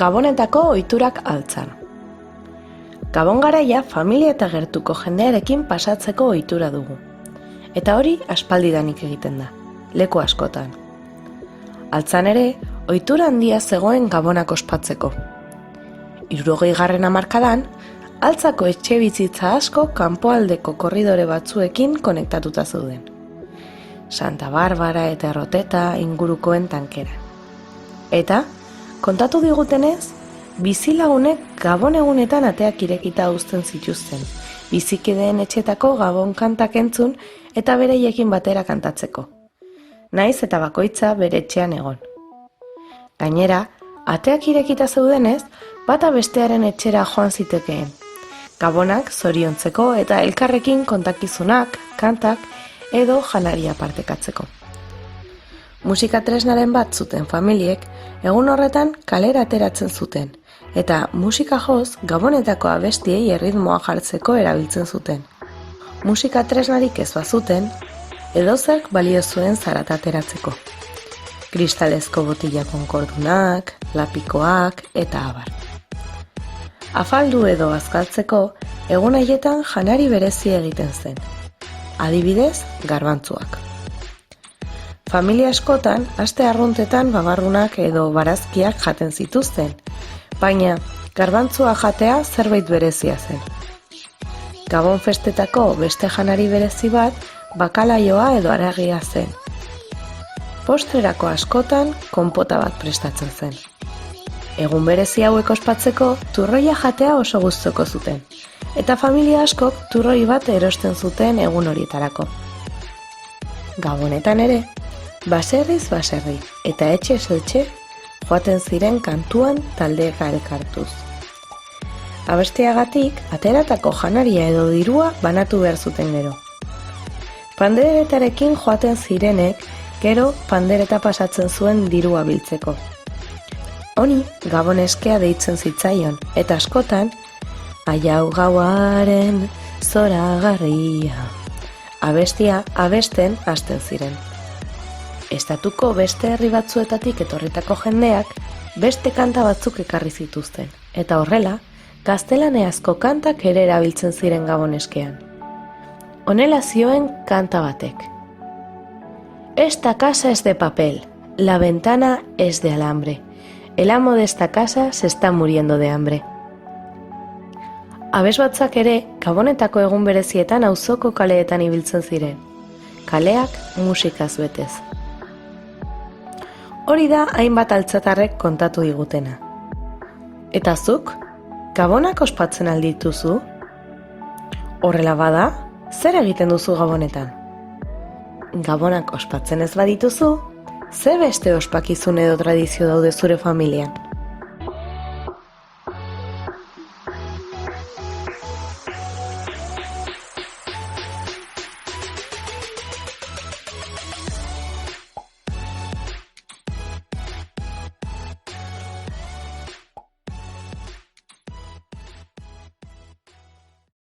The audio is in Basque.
Gabonetako ohiturak altzan. Gabon garaia familia eta gertuko jendearekin pasatzeko ohitura dugu. Eta hori aspaldidanik egiten da, leku askotan. Altzan ere, ohitura handia zegoen Gabonak ospatzeko. 60. hamarkadan, altzako etxe bizitza asko kanpoaldeko korridore batzuekin konektatuta zeuden. Santa Barbara eta Erroteta ingurukoen tankera. Eta, kontatu digutenez, bizilagunek Gabon egunetan ateak irekita uzten zituzten, bizikideen etxetako Gabon kantak entzun eta bereiekin batera kantatzeko. Naiz eta bakoitza bere etxean egon. Gainera, ateak irekita zeudenez, bata bestearen etxera joan zitekeen. Gabonak zoriontzeko eta elkarrekin kontakizunak, kantak edo janaria partekatzeko. Musika tresnaren bat zuten familiek, egun horretan kalera ateratzen zuten, eta musika joz Gabonetako abestiei erritmoa jartzeko erabiltzen zuten. Musika tresnarik ez bazuten, edozerk balio zuen zarata ateratzeko. Kristalezko botila konkordunak, lapikoak eta abar. Afaldu edo azkaltzeko, egun haietan janari berezi egiten zen. Adibidez, garbantzuak. Familia askotan, aste arruntetan babarrunak edo barazkiak jaten zituzten, baina garbantzua jatea zerbait berezia zen. Gabon festetako beste janari berezi bat, bakalaioa edo haragia zen. Postrerako askotan, konpota bat prestatzen zen. Egun berezi hauek ospatzeko, turroia jatea oso gustoko zuten, eta familia askok turroi bat erosten zuten egun horietarako. Gabonetan ere, baserriz baserri eta etxez etxe joaten ziren kantuan taldeka elkartuz. Abestiagatik, ateratako janaria edo dirua banatu behar zuten gero. Panderetarekin joaten zirenek, gero pandereta pasatzen zuen dirua biltzeko. Honi, Gaboneskea deitzen zitzaion, eta askotan, aiau gauaren zoragarria. Abestia abesten hasten ziren. Estatuko beste herri batzuetatik etorritako jendeak beste kanta batzuk ekarri zituzten, eta horrela, gaztelaneazko kantak ere erabiltzen ziren Gaboneskean. Honela zioen kanta batek. Esta casa es de papel, la ventana es de alambre. El amo de esta casa se está muriendo de hambre. Abesbatzak ere, Gabonetako egun berezietan auzoko kaleetan ibiltzen ziren. Kaleak musikaz betez. Hori da hainbat altzatarrek kontatu digutena. Eta zuk, Gabonak ospatzen aldituzu? Horrela bada, zer egiten duzu Gabonetan? Gabonak ospatzen ez badituzu, ze beste ospakizun edo tradizio daude zure familian?